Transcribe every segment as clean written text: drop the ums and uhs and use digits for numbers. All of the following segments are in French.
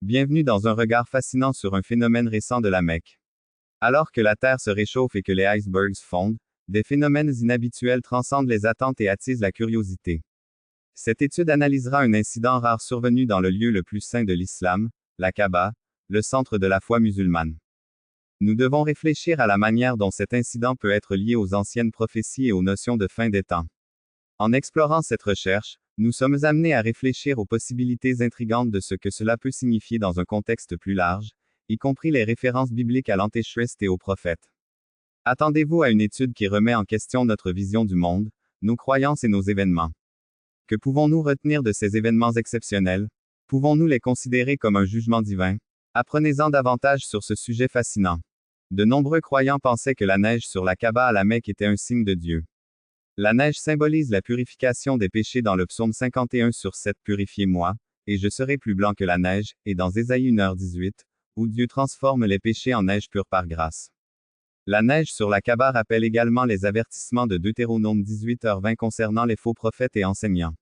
Bienvenue dans un regard fascinant sur un phénomène récent de la Mecque. Alors que la Terre se réchauffe et que les icebergs fondent, des phénomènes inhabituels transcendent les attentes et attisent la curiosité. Cette étude analysera un incident rare survenu dans le lieu le plus saint de l'islam, la Kaaba, le centre de la foi musulmane. Nous devons réfléchir à la manière dont cet incident peut être lié aux anciennes prophéties et aux notions de fin des temps. En explorant cette recherche, nous sommes amenés à réfléchir aux possibilités intrigantes de ce que cela peut signifier dans un contexte plus large, y compris les références bibliques à l'Antéchrist et aux prophètes. Attendez-vous à une étude qui remet en question notre vision du monde, nos croyances et nos événements. Que pouvons-nous retenir de ces événements exceptionnels? Pouvons-nous les considérer comme un jugement divin? Apprenez-en davantage sur ce sujet fascinant. De nombreux croyants pensaient que la neige sur la Kaaba à la Mecque était un signe de Dieu. La neige symbolise la purification des péchés dans le psaume 51/7 Purifiez-moi, et je serai plus blanc que la neige, et dans Ésaïe 1h18, où Dieu transforme les péchés en neige pure par grâce. La neige sur la Kaaba rappelle également les avertissements de Deutéronome 18h20 concernant les faux prophètes et enseignants.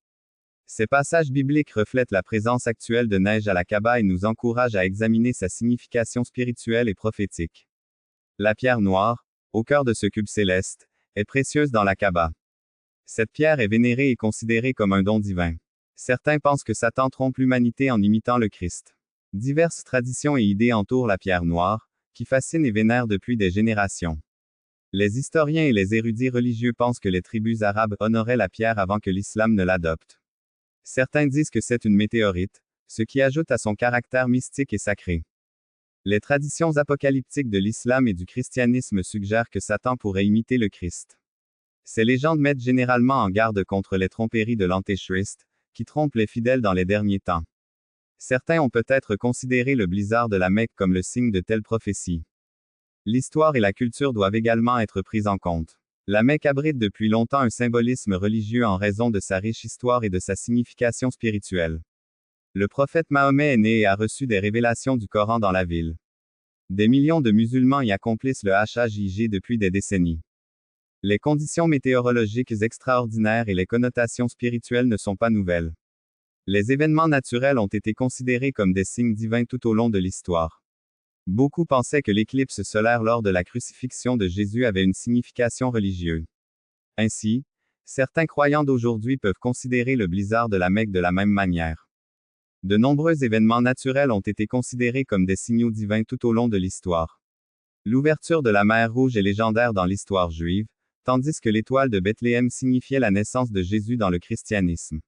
Ces passages bibliques reflètent la présence actuelle de neige à la Kaaba et nous encouragent à examiner sa signification spirituelle et prophétique. La pierre noire, au cœur de ce cube céleste, est précieuse dans la Kaaba. Cette pierre est vénérée et considérée comme un don divin. Certains pensent que Satan trompe l'humanité en imitant le Christ. Diverses traditions et idées entourent la pierre noire, qui fascine et vénère depuis des générations. Les historiens et les érudits religieux pensent que les tribus arabes honoraient la pierre avant que l'islam ne l'adopte. Certains disent que c'est une météorite, ce qui ajoute à son caractère mystique et sacré. Les traditions apocalyptiques de l'islam et du christianisme suggèrent que Satan pourrait imiter le Christ. Ces légendes mettent généralement en garde contre les tromperies de l'Antéchrist, qui trompent les fidèles dans les derniers temps. Certains ont peut-être considéré le blizzard de la Mecque comme le signe de telles prophéties. L'histoire et la culture doivent également être prises en compte. La Mecque abrite depuis longtemps un symbolisme religieux en raison de sa riche histoire et de sa signification spirituelle. Le prophète Mahomet est né et a reçu des révélations du Coran dans la ville. Des millions de musulmans y accomplissent le Hajj depuis des décennies. Les conditions météorologiques extraordinaires et les connotations spirituelles ne sont pas nouvelles. Les événements naturels ont été considérés comme des signes divins tout au long de l'histoire. Beaucoup pensaient que l'éclipse solaire lors de la crucifixion de Jésus avait une signification religieuse. Ainsi, certains croyants d'aujourd'hui peuvent considérer le blizzard de la Mecque de la même manière. De nombreux événements naturels ont été considérés comme des signaux divins tout au long de l'histoire. L'ouverture de la mer Rouge est légendaire dans l'histoire juive, tandis que l'étoile de Bethléem signifiait la naissance de Jésus dans le christianisme.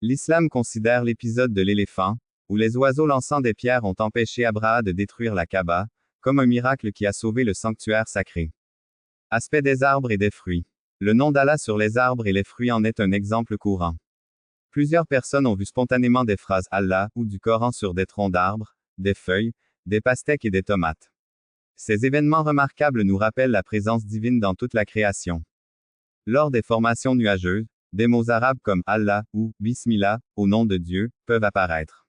L'islam considère l'épisode de l'éléphant, où les oiseaux lançant des pierres ont empêché Abraha de détruire la Kaaba, comme un miracle qui a sauvé le sanctuaire sacré. Aspect des arbres et des fruits. Le nom d'Allah sur les arbres et les fruits en est un exemple courant. Plusieurs personnes ont vu spontanément des phrases Allah ou du Coran sur des troncs d'arbres, des feuilles, des pastèques et des tomates. Ces événements remarquables nous rappellent la présence divine dans toute la création. Lors des formations nuageuses, des mots arabes comme Allah ou Bismillah, au nom de Dieu, peuvent apparaître.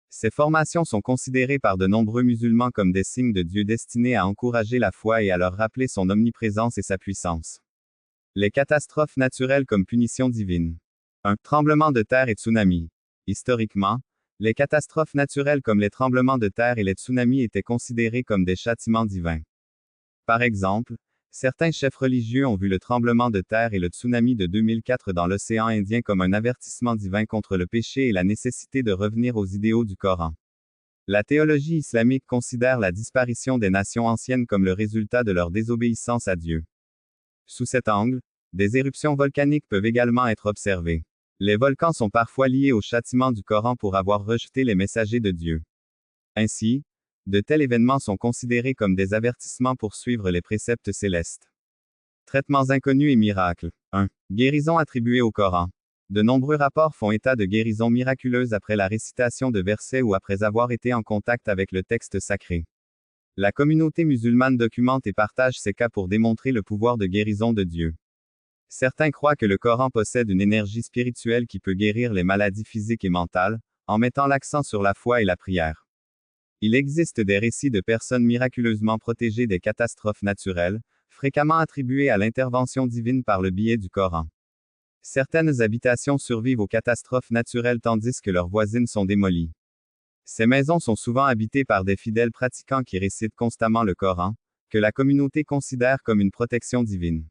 Ces formations sont considérées par de nombreux musulmans comme des signes de Dieu destinés à encourager la foi et à leur rappeler son omniprésence et sa puissance. Les catastrophes naturelles comme punition divine. Un tremblement de terre et tsunami. Historiquement, les catastrophes naturelles comme les tremblements de terre et les tsunamis étaient considérés comme des châtiments divins. Par exemple, certains chefs religieux ont vu le tremblement de terre et le tsunami de 2004 dans l'océan Indien comme un avertissement divin contre le péché et la nécessité de revenir aux idéaux du Coran. La théologie islamique considère la disparition des nations anciennes comme le résultat de leur désobéissance à Dieu. Sous cet angle, des éruptions volcaniques peuvent également être observées. Les volcans sont parfois liés au châtiment du Coran pour avoir rejeté les messagers de Dieu. Ainsi, de tels événements sont considérés comme des avertissements pour suivre les préceptes célestes. Traitements inconnus et miracles. 1. Guérison attribuée au Coran. De nombreux rapports font état de guérisons miraculeuses après la récitation de versets ou après avoir été en contact avec le texte sacré. La communauté musulmane documente et partage ces cas pour démontrer le pouvoir de guérison de Dieu. Certains croient que le Coran possède une énergie spirituelle qui peut guérir les maladies physiques et mentales, en mettant l'accent sur la foi et la prière. Il existe des récits de personnes miraculeusement protégées des catastrophes naturelles, fréquemment attribués à l'intervention divine par le biais du Coran. Certaines habitations survivent aux catastrophes naturelles tandis que leurs voisines sont démolies. Ces maisons sont souvent habitées par des fidèles pratiquants qui récitent constamment le Coran, que la communauté considère comme une protection divine.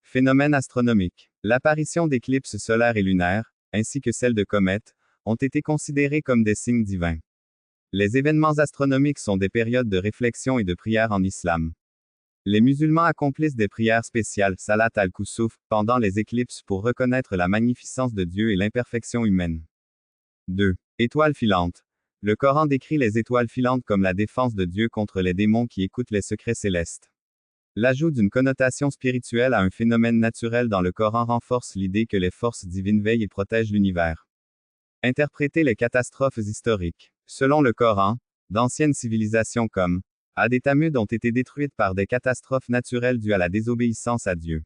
Phénomènes astronomiques. L'apparition d'éclipses solaires et lunaires, ainsi que celle de comètes, ont été considérés comme des signes divins. Les événements astronomiques sont des périodes de réflexion et de prière en islam. Les musulmans accomplissent des prières spéciales, Salat al-Kusuf, pendant les éclipses pour reconnaître la magnificence de Dieu et l'imperfection humaine. 2. Étoiles filantes. Le Coran décrit les étoiles filantes comme la défense de Dieu contre les démons qui écoutent les secrets célestes. L'ajout d'une connotation spirituelle à un phénomène naturel dans le Coran renforce l'idée que les forces divines veillent et protègent l'univers. Interpréter les catastrophes historiques. Selon le Coran, d'anciennes civilisations comme Ad et Thamud ont été détruites par des catastrophes naturelles dues à la désobéissance à Dieu.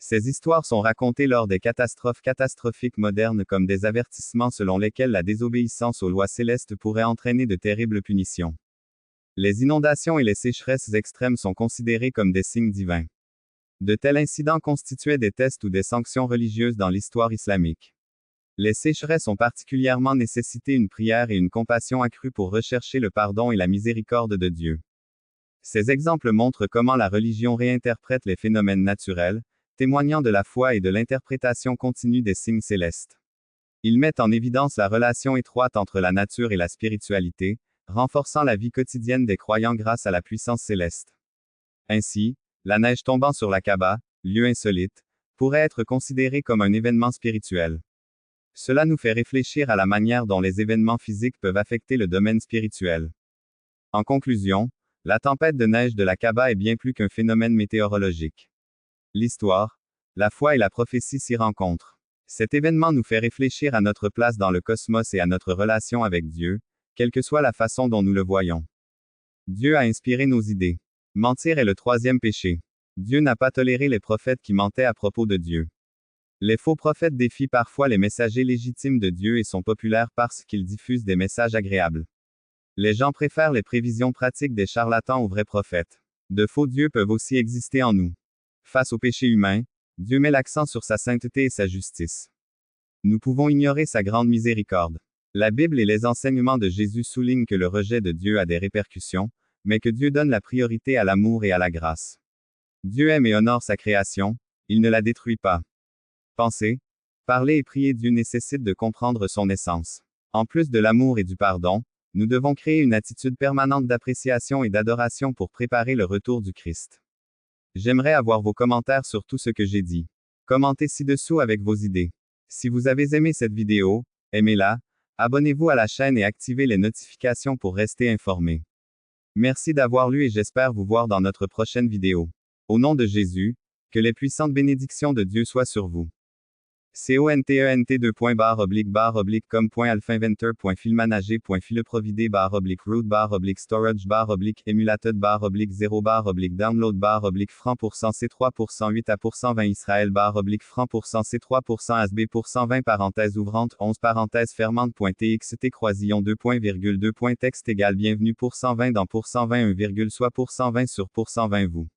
Ces histoires sont racontées lors des catastrophes catastrophiques modernes comme des avertissements selon lesquels la désobéissance aux lois célestes pourrait entraîner de terribles punitions. Les inondations et les sécheresses extrêmes sont considérées comme des signes divins. De tels incidents constituaient des tests ou des sanctions religieuses dans l'histoire islamique. Les sécheresses ont particulièrement nécessité une prière et une compassion accrue pour rechercher le pardon et la miséricorde de Dieu. Ces exemples montrent comment la religion réinterprète les phénomènes naturels, témoignant de la foi et de l'interprétation continue des signes célestes. Ils mettent en évidence la relation étroite entre la nature et la spiritualité, renforçant la vie quotidienne des croyants grâce à la puissance céleste. Ainsi, la neige tombant sur la Kaaba, lieu insolite, pourrait être considérée comme un événement spirituel. Cela nous fait réfléchir à la manière dont les événements physiques peuvent affecter le domaine spirituel. En conclusion, la tempête de neige de la Kaaba est bien plus qu'un phénomène météorologique. L'histoire, la foi et la prophétie s'y rencontrent. Cet événement nous fait réfléchir à notre place dans le cosmos et à notre relation avec Dieu, quelle que soit la façon dont nous le voyons. Dieu a inspiré nos idées. Mentir est le troisième péché. Dieu n'a pas toléré les prophètes qui mentaient à propos de Dieu. Les faux prophètes défient parfois les messagers légitimes de Dieu et sont populaires parce qu'ils diffusent des messages agréables. Les gens préfèrent les prévisions pratiques des charlatans aux vrais prophètes. De faux dieux peuvent aussi exister en nous. Face au péché humain, Dieu met l'accent sur sa sainteté et sa justice. Nous pouvons ignorer sa grande miséricorde. La Bible et les enseignements de Jésus soulignent que le rejet de Dieu a des répercussions, mais que Dieu donne la priorité à l'amour et à la grâce. Dieu aime et honore sa création, il ne la détruit pas. Penser, parler et prier Dieu nécessite de comprendre son essence. En plus de l'amour et du pardon, nous devons créer une attitude permanente d'appréciation et d'adoration pour préparer le retour du Christ. J'aimerais avoir vos commentaires sur tout ce que j'ai dit. Commentez ci-dessous avec vos idées. Si vous avez aimé cette vidéo, aimez-la, abonnez-vous à la chaîne et activez les notifications pour rester informé. Merci d'avoir lu et j'espère vous voir dans notre prochaine vidéo. Au nom de Jésus, que les puissantes bénédictions de Dieu soient sur vous. CONTE.inventor.filmanager.fileprovider/root/download/franc% C3% 8% Israël franc% C3% ASB %20 ouvrante 11 fermante.txt croisillon 2.2. Texte égal bienvenue %20 dans %20 1, soit %20 sur %20 vous.